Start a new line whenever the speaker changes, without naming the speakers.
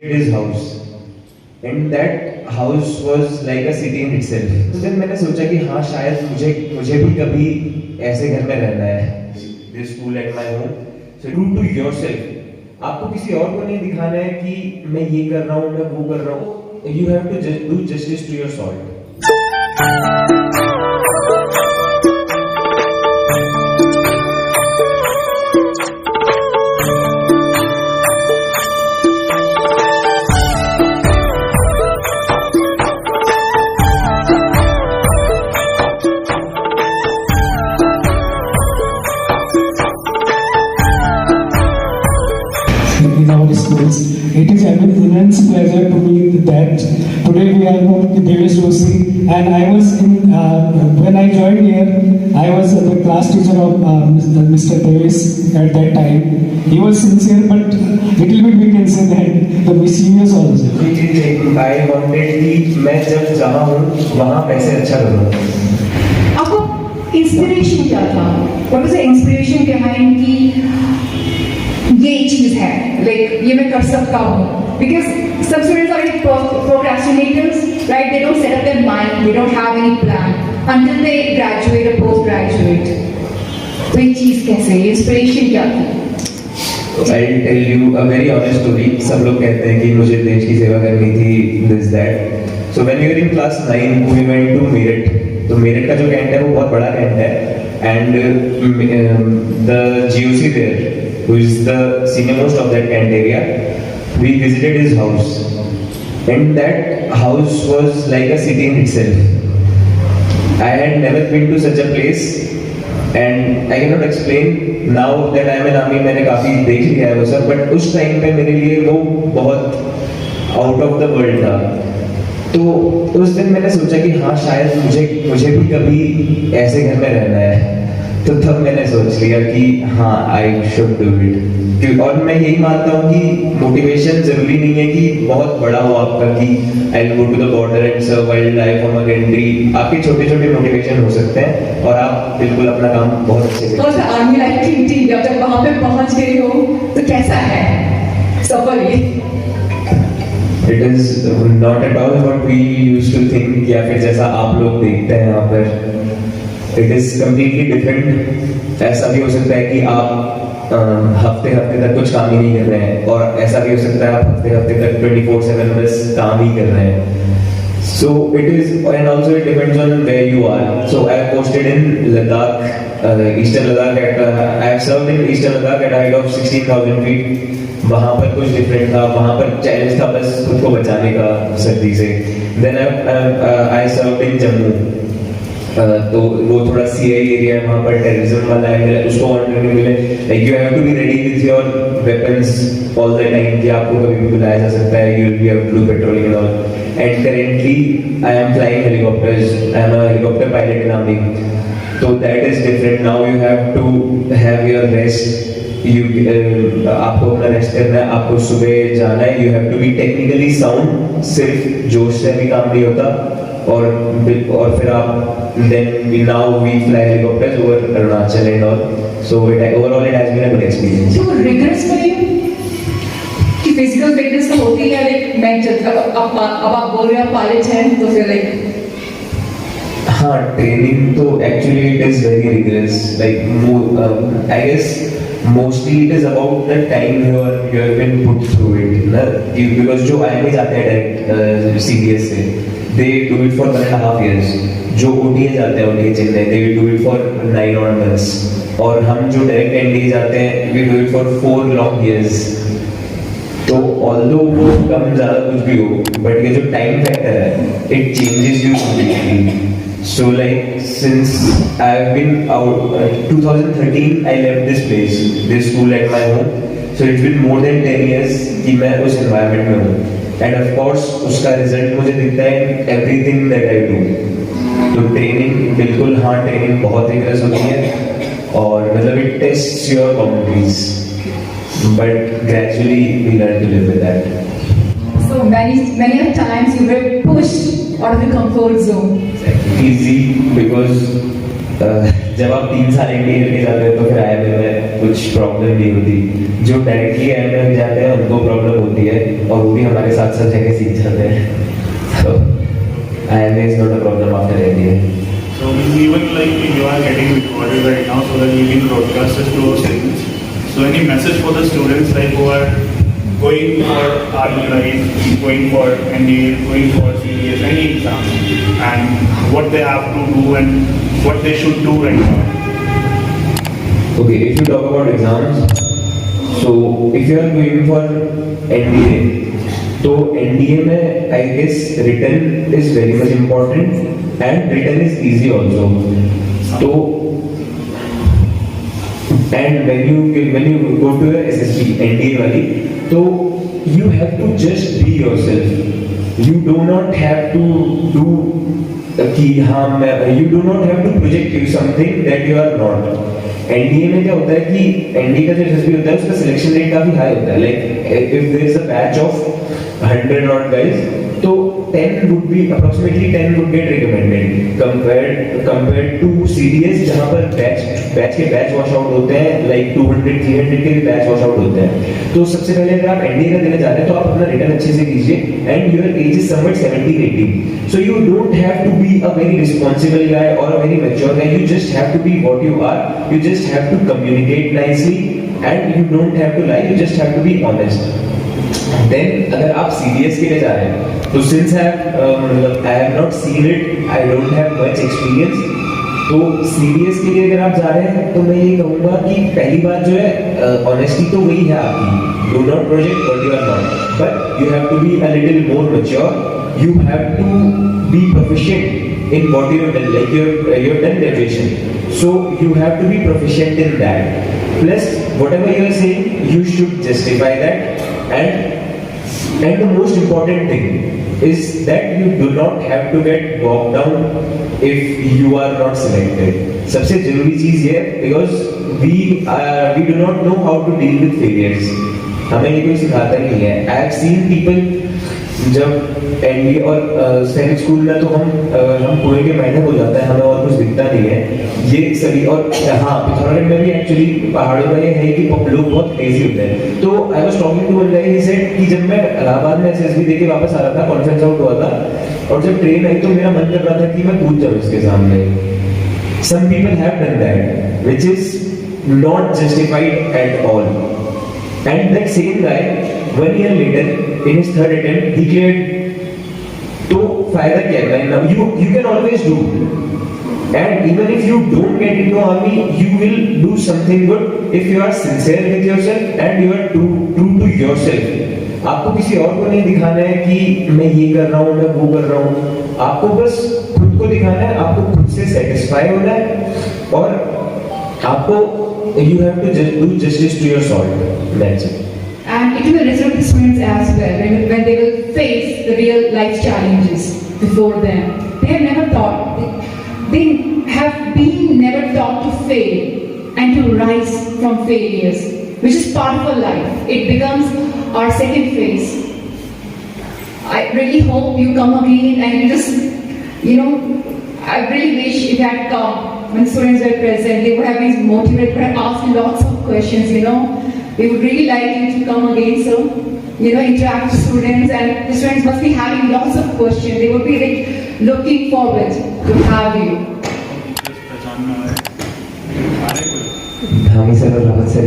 his house and that house was like a city in itself. तो then मैंने सोचा कि हाँ शायद मुझे भी कभी ऐसे घर में रहना है. This school at my home. So true to yourself. आपको किसी और को नहीं दिखाना है कि मैं ये कर रहा हूँ मैं वो कर रहा हूँ. You have to just do justice to your soul.
In our schools, it is an immense pleasure to me that today we are with Devesh Doshi, and I was in when I joined here, I was the class teacher of Mr. Devesh at that time. He was sincere, but little bit we can say that the mischievous also.
I wanted कि मैं जब जहाँ हूँ वहाँ पैसे अच्छा करूँ.
आपको इंस्पिरेशन क्या था? What was the inspiration behind कि ये चीज है, like ये मैं कर सकता हूँ? Because some students are like procrastinators, right? They don't set up their mind, they don't have any plan until they graduate or post-graduate. तो ये चीज कैसे? इंस्पिरेशन क्या थी?
I'll tell you a very honest story. सब लोग कहते हैं कि मुझे देश की सेवा करनी थी, this that. So when we were in class 9, we went to Meerut. तो मेरठ का जो कैंट है वो बहुत बड़ा कैंट है, and the GOC there, who is the senior most of that Kent area, we visited his house, and that house was like a city in itself. I had never been to such a place, and I cannot explain now that I am an army. मैंने काफी देख लिया है वो सब, but उस time पे मेरे लिए वो बहुत out of the world था. तो उस दिन मैंने सोचा कि हाँ शायद मुझे भी कभी ऐसे घर में रहना है. तो तब मैंने सोच लिया कि हाँ आई शुड डू इट. और मैं यही मानता हूँ कि मोटिवेशन जरूरी नहीं है कि बहुत बड़ा हो आपका कि I will go to the border and serve wildlife on a country. आपके छोटे छोटे मोटिवेशन हो सकते हैं और आप बिल्कुल अपना काम बहुत अच्छे से.
और आर्मी लाइफ की जब तक वहां पे पहुंच गए हो तो कैसा है सफर ये?
It is not at all what we used to think या फिर जैसा आप लोग देखते हैं यहाँ पर. It is completely different. ऐसा भी हो सकता है कि आप हफ्ते तक कुछ काम ही नहीं कर रहे हैं, और ऐसा भी हो सकता है आप हफ्ते तक 24/7 बस काम ही कर रहे हैं. So it is, and also it depends on where you are. So I have posted in Ladakh, Eastern Ladakh. I have served in Eastern Ladakh at a height of 16,000 feet. वहाँ पर कुछ डिफरेंट था, वहाँ पर challenge था बस खुद को बचाने का सर्दी से. Then I served in Jammu. तो वो थोड़ा CI एरिया है, वहाँ पर टेररिज्म वाला है, उसको ऑर्डर नहीं मिले. Like you have to be ready with your weapons all the time कि आपको कभी भी बुलाया जा सकता है. You have to do patrolling and all. And currently I am flying helicopters. I am a helicopter pilot in army. तो that is different. Now you have to have your rest. आपको अपना रेस्ट करना है, आपको सुबह जाना है. You have to be technically sound. सिर्फ जोश से भी काम नहीं होता. और फिर आप then now we fly helicopters over Arunachal and all. So overall it has been a good experience.
So rigorous for you कि physical fitness तो होती है, like mental. अब आप बोल रहे हो पायलट हैं तो फिर like
हाँ ट्रेनिंग तो actually it is very rigorous. Like I guess mostly it is about the time you have been put through it ना. Because जो IMA जाते हैं direct CDS से, they do it for 1.5 years. जो OTA जाते हैं OTA Chennai, they will do it for 9 odd months. और हम जो डायरेक्ट NDA जाते हैं we do it for 4 long years. तो although वो कम ज़्यादा कुछ भी हो, but ये जो time factor है it changes you completely. So like since I have been out 2013 I left this school at my home. So it's been more than 10 years कि मैं उस environment में हूँ. And of course उसका result मुझे दिखता है everything that I do. तो ट्रेनिंग बिल्कुल हाँ ट्रेनिंग बहुत रिगरस होती है और मतलब it tests your boundaries, but gradually we learn to live with that.
So many times you were pushed out of the comfort zone.
Easy because जब आप 3 साल इंडिया करके जाते हो तो फिर आया कुछ प्रॉब्लम नहीं होती। जो डायरेक्टली एंड में जाते हैं उनको प्रॉब्लम होती है और वो भी हमारे साथ साथ जाके सीख जाते हैं। So IMA is not a problem after NDA.
So even like you are getting recorded right now so that you can broadcast this to our students. So any message for the students like who are going for army life, going for NDA, going for CDS, any exam, and what they have to do and what they should do right now?
Okay, if you talk about exams, so if you are going for NDA, तो NDA में I guess written is very much important and written is easy also. तो and when you go to your SSB NDA वाली, तो you have to just be yourself. You do not have to do कि हाँ मैं you do not have to project you something that you are not. NDA में क्या होता है कि एनडीए का जो एसएसबी होता है उसका सिलेक्शन रेट काफी हाई होता है। Like if there is a batch of 100 odd guys, तो 10 would be approximately 10 would get recommended compared to CDS जहाँ पर बैच के बैच वॉश आउट होते हैं, लाइक 200-300 के भी बैच वॉश आउट होते हैं। तो सबसे पहले अगर आप एनडीए का देने जा रहे हैं तो आप अपना रिटर्न अच्छे से कीजिए and your age is somewhat 17-18, so you don't have to be a very responsible guy or a very mature guy. You just have to be what you are. You just have to communicate nicely and you don't have to lie. You just have to be honest. Then अगर आप CDS के लिए जा रहे हैं तो since I have not seen it, I don't have much experience. तो CDS के लिए अगर आप जा रहे हैं तो मैं ये कहूँगा कि पहली बात जो है ऑनेस्टी तो वही है आपकी, do not project what you are not, but you have to be a little more mature. You have to be proficient in what you have done, like you have done graduation, so you have to be proficient in that. Plus whatever you are saying, you should justify that, and the most important thing is that you do not have to get bogged down if you are not selected. सबसे जरूरी चीज ये है because we do not know how to deal with failures. हमें ये कोई सिखाता नहीं है. I have seen people जब एनडीए और सैनिक स्कूल में तो हम कुएं के मेंढक हो जाता है, हमें और कुछ दिखता नहीं है ये सभी। और हाँ, पिथौरागढ़ में भी एक्चुअली पहाड़ों में ये है कि लोग बहुत क्रेजी होते हैं। तो I was talking to one guy, he said कि जब मैं इलाहाबाद में एसएसबी देके वापस आ रहा था, कॉन्फ्रेंस आउट हुआ था और जब ट्रेन आई तो मेरा मन कर रहा था कि मैं कूद जाऊं इसके सामने। Some people have done that which is not justified at all, and that same guy 1 year later in his third attempt he cleared. तो फायदा क्या है? Now you can always do, and even if you don't get into army, you will do something good if you are sincere with yourself and you are true to yourself. आपको किसी और को नहीं दिखाना है कि मैं ये कर रहा हूँ, मैं वो कर रहा हूँ। आपको बस खुद को दिखाना है, आपको खुद से सेटिस्फाई होना है और आपको you have to do justice to your salt. That's it.
And it will result the students as well when they will face the real life challenges before them. They have never thought, they have been never taught to fail and to rise from failures, which is part of our life. It becomes our second phase. I really hope you come again and you just, I really wish you had come when students were present. They would have been motivated, would have asked lots of questions, We would really like you to come again, so, interact with students, and the students must be having lots of questions. They would be like looking forward to have you.
Dhami sir और Rawat sir